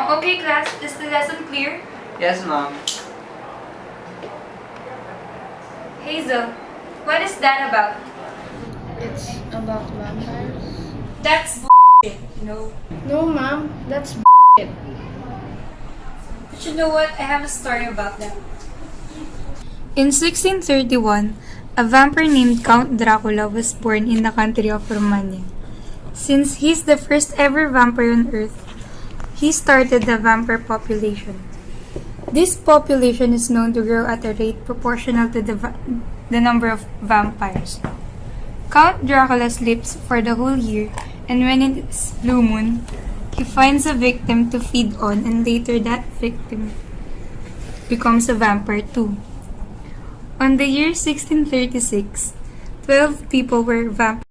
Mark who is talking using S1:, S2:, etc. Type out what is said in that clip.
S1: Okay, class, is the lesson clear?
S2: Yes, ma'am.
S1: Hazel, what is that about?
S3: It's about vampires.
S1: That's bullshit, you know.
S3: No, ma'am, that's
S1: But you know what? I have a story about that. In 1631, a vampire named Count Dracula was born in the country of Romania. Since he's the first ever vampire on Earth, he started the vampire population. This population is known to grow at a rate proportional to the number of vampires. Count Dracula sleeps for the whole year, and when it's blue moon, he finds a victim to feed on, and later that victim becomes a vampire too. On the year 1636, 12 people were vampires.